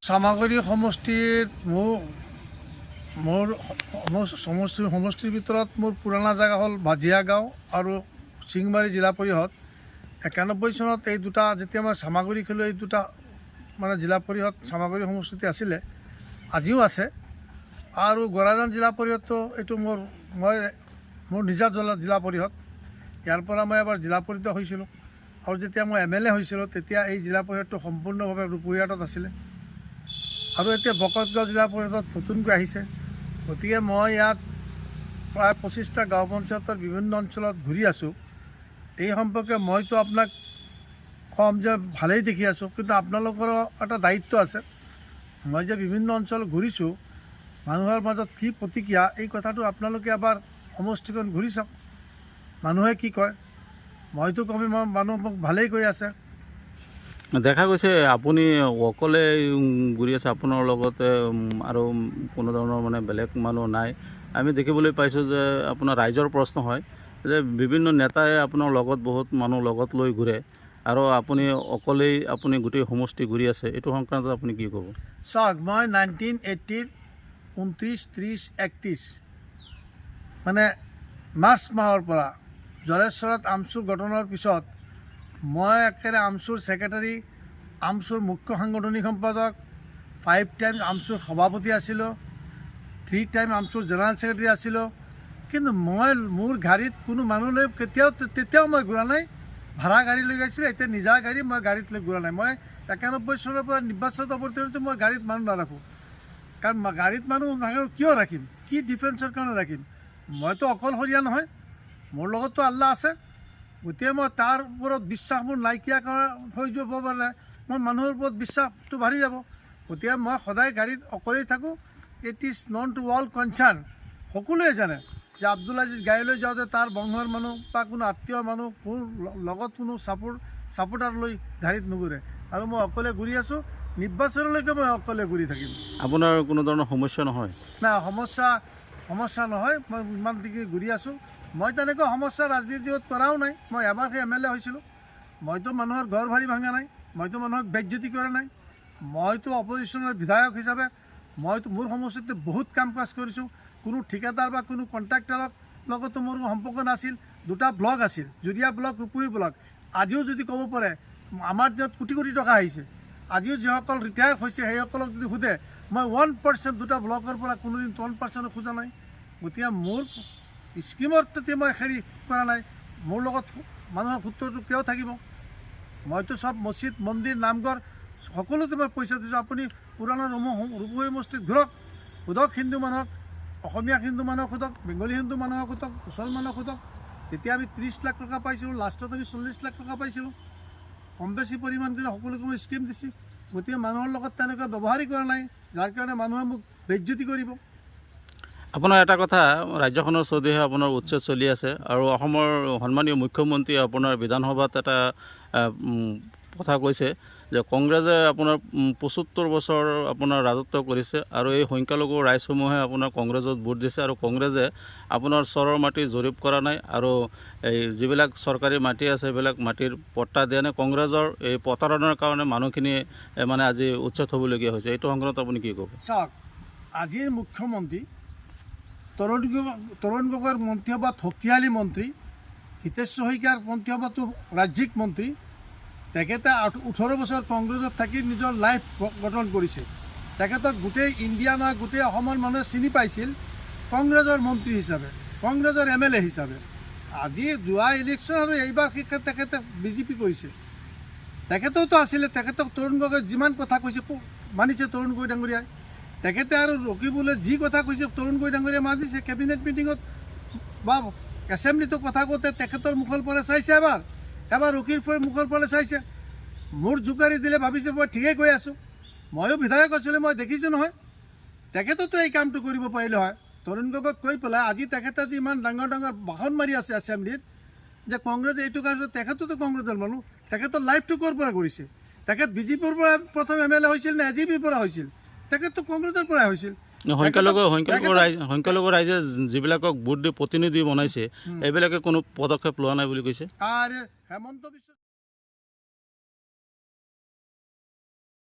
চামাগুৰি সমষ্টিৰ মোৰ সমষ্টিৰ ভিতৰত মোৰ পুৰণা জেগা হ'ল ভাজিয়া গাঁও আৰু চিংমাৰী জিলা পৰিষদ। 91 চনত এই দুটা যেতিয়া মই চামাগুৰি খেলোঁ, এই দুটা মানে জিলা পৰিষদ চামাগুৰি সমষ্টিতে আছিলে, আজিও আছে। আৰু গোৰাজান জিলা পৰিষদটো এইটো মোৰ নিজা জিলা পৰিষদ। ইয়াৰ পৰা মই এবাৰ জিলা পৰিষদ হৈছিলোঁ আৰু যেতিয়া মই MLA হৈছিলোঁ তেতিয়া এই জিলা পৰিষদটো সম্পূৰ্ণভাৱে ৰূপহীয়াত আছিলে আৰু এতিয়া বকতগাঁও জিলা পৰিষদত নতুনকৈ আহিছে। গতিকে মই ইয়াত প্ৰায় 25টা গাঁও পঞ্চায়তৰ বিভিন্ন অঞ্চলত ঘূৰি আছোঁ। এই সম্পৰ্কে মইতো আপোনাক ক'ম যে ভালেই দেখি আছোঁ, কিন্তু আপোনালোকৰো এটা দায়িত্ব আছে। মই যে বিভিন্ন অঞ্চল ঘূৰিছোঁ, মানুহৰ মাজত কি প্ৰতিক্ৰিয়া, এই কথাটো আপোনালোকে এবাৰ সমষ্টিখন ঘূৰি চাওক, মানুহে কি কয়। মইতো কমি মানুহ মোক ভালেই কৈ আছে। দেখা গৈছে আপুনি অকলে ঘূৰি আছে, আপোনাৰ লগতে আৰু কোনো ধৰণৰ মানে বেলেগ মানুহ নাই। আমি দেখিবলৈ পাইছোঁ যে আপোনাৰ ৰাইজৰ প্ৰশ্ন হয় যে বিভিন্ন নেতাই আপোনাৰ লগত বহুত মানুহ লগত লৈ ঘূৰে আৰু আপুনি অকলেই আপুনি গোটেই সমষ্টি ঘূৰি আছে, এইটো সংক্ৰান্তত আপুনি কি ক'ব? চাওক, মই 1980 29, 30, 31 মানে মাৰ্চ মাহৰ পৰা জলেশ্বৰত আমচুৰ গঠনৰ পিছত মই একেবাৰে আমচুৰ ছেক্ৰেটাৰী, আমচুৰ মুখ্য সাংগঠনিক সম্পাদক, 5 টাইম আমচুৰ সভাপতি আছিলোঁ, 3 টাইম আমচুৰ জেনেৰেল ছেক্ৰেটাৰী আছিলোঁ। কিন্তু মই মোৰ গাড়ীত কোনো মানুহ লৈ তেতিয়াও মই ঘূৰা নাই। ভাড়া গাড়ী লৈ গৈছিলোঁ, এতিয়া নিজা গাড়ী মই গাড়ীত লৈ ঘূৰা নাই। মই 91 চনৰ পৰা নিৰ্বাচনত অৱতীৰ্ণ মই গাড়ীত মানুহ নাৰাখোঁ, কাৰণ গাড়ীত মানুহ কিয় ৰাখিম, কি ডিফেন্সৰ কাৰণে ৰাখিম? মইতো অকলশৰীয়া নহয়, মোৰ লগততো আল্লাহ আছে। গতিকে মই তাৰ ওপৰত বিশ্বাস মোৰ নাইকিয়া হৈ যাব পাৰে, মই মানুহৰ ওপৰত বিশ্বাসটো বাঢ়ি যাব। গতিকে মই সদায় গাড়ীত অকলেই থাকোঁ। It is known to all concerned, সকলোৱে জানে যে আব্দুল আজিজ গাড়ী লৈ যাওঁতে তাৰ বংশৰ মানুহ বা কোনো আত্মীয় মানুহ, মোৰ লগত কোনো ছাপোৰ্টাৰ লৈ গাড়ীত নুঘূৰে আৰু মই অকলে ঘূৰি আছোঁ। নিৰ্বাচনলৈকে মই অকলে ঘূৰি থাকিম। আপোনাৰ কোনো ধৰণৰ সমস্যা নহয়? নাই, সমস্যা নহয়। মই ইমান দিকে ঘূৰি আছোঁ। মই তেনেকৈ সমস্যা ৰাজনীতিত কৰাও নাই। মই এবাৰ সেই MLA হৈছিলোঁ। মইতো মানুহৰ ঘৰ ভাড়ি ভাঙা নাই, মইতো মানুহক বেজ্জতি কৰা নাই। মইতো অপজিশ্যনৰ বিধায়ক হিচাপে মইতো মোৰ সমষ্টিতে বহুত কাম কাজ কৰিছোঁ। কোনো ঠিকাদাৰ বা কোনো কণ্ট্ৰাক্টাৰৰ লগতো মোৰ সম্পৰ্ক নাছিল। 2টা ব্লক আছিল, জুৰিয়া ব্লক, ৰূপহী ব্লক। আজিও যদি ক'ব পাৰে আমাৰ দিনত কোটি কোটি টকা আহিছে, আজিও যিসকল ৰিটায়াৰ হৈছে সেইসকলক যদি সোধে, মই 1% 2টা ব্লকৰ পৰা কোনোদিন 1% খোজা নাই। গতিকে মোৰ স্কিমৰ তেতিয়া মই হেৰি কৰা নাই। মোৰ লগত মানুহৰ সূত্ৰটো কিয় থাকিব? মইতো চব মছজিদ, মন্দিৰ, নামঘৰ সকলোতে মই পইচা দিছোঁ। আপুনি পুৰণা ৰূপহী সমষ্টিত ঘূৰক, সোধক হিন্দু মানুহক, অসমীয়া হিন্দু মানুহক সোধক, বেংগলী হিন্দু মানুহক সোধক, মুছলমানক সোধক। তেতিয়া আমি 30 লাখ টকা পাইছিলোঁ, লাষ্টত আমি 40 লাখ টকা পাইছিলোঁ। কম বেছি পৰিমাণ দিলে সকলোকে মই স্কিম দিছোঁ। গতিকে মানুহৰ লগত তেনেকুৱা ব্যৱহাৰেই কৰা নাই, যাৰ কাৰণে মানুহে মোক বেজ্জতি কৰিব। আপোনাৰ এটা কথা, ৰাজ্যখনৰ চৌদিশে আপোনাৰ উচ্ছেদ চলি আছে আৰু অসমৰ সন্মানীয় মুখ্যমন্ত্ৰীয়ে আপোনাৰ বিধানসভাত এটা কথা কৈছে যে কংগ্ৰেছে আপোনাৰ 75 বছৰ আপোনাৰ ৰাজত্ব কৰিছে আৰু এই সংখ্যালঘু ৰাইজসমূহে আপোনাৰ কংগ্ৰেছত ভোট দিছে আৰু কংগ্ৰেছে আপোনাৰ চৰৰ মাটি জৰীপ কৰা নাই আৰু এই যিবিলাক চৰকাৰী মাটি আছে সেইবিলাক মাটিৰ পট্টা দিয়া নাই। কংগ্ৰেছৰ এই প্ৰতাৰণাৰ কাৰণে মানুহখিনি মানে আজি উচ্ছেদ হ'বলগীয়া হৈছে, এইটো সংক্ৰান্তত আপুনি কি ক'ব? চাওক, আজিৰ মুখ্যমন্ত্ৰী তৰুণ গগৈৰ মন্ত্ৰীসভাত শক্তিশালী মন্ত্ৰী, হিতেশ শইকীয়াৰ মন্ত্ৰীসভাতো ৰাজ্যিক মন্ত্ৰী। তেখেতে 18 বছৰ কংগ্ৰেছত থাকি নিজৰ লাইফ গঠন কৰিছে। তেখেতক গোটেই ইণ্ডিয়া নহয়, গোটেই অসমৰ মানুহে চিনি পাইছিল কংগ্ৰেছৰ মন্ত্ৰী হিচাপে, কংগ্ৰেছৰ MLA হিচাপে। আজি যোৱা ইলেকশ্যন আৰু এইবাৰ তেখেতে BJP কৰিছে। তেখেতেওতো আছিলে, তেখেতক তৰুণ গগৈ যিমান কথা কৈছে মানিছে তৰুণ গগৈ ডাঙৰীয়াই। তেখেতে আৰু ৰকিবলৈ যি কথা কৈছে তৰুণ গগৈ ডাঙৰীয়াই মানিছে। কেবিনেট মিটিঙত বা এছেম্বলিতো কথা কওঁতে তেখেতৰ মুখৰ পৰা চাইছে, এবাৰ ৰকিৰ মুখৰ পৰা চাইছে। মোৰ জোকাৰি দিলে ভাবিছে মই ঠিকেই কৈ আছোঁ। ময়ো বিধায়ক আছিলোঁ, মই দেখিছোঁ নহয়। তেখেতেতো এই কামটো কৰিব পাৰিলে হয়। তৰুণ গগৈক কৈ পেলাই আজি তেখেতে যি ইমান ডাঙৰ ভাষণ মাৰি আছে এছেম্বলিত যে কংগ্ৰেছে এইটো কাৰণে, তেখেততো কংগ্ৰেছৰ মানুহ। তেখেতৰ লাইফটো ক'ৰ পৰা কৰিছে? তেখেত BJPৰ পৰা প্ৰথম MLA হৈছিল নে AJPৰ পৰা হৈছিল? তেখেততো কংগ্ৰেছৰ পৰাই হৈছিল। সংখ্যালঘু ৰাইজে যিবিলাকক ভোট দি প্ৰতিনিধি বনাইছে এইবিলাকে কোনো পদক্ষেপ লোৱা নাই বুলি কৈছে। আৰু হেমন্ত বিশ্ব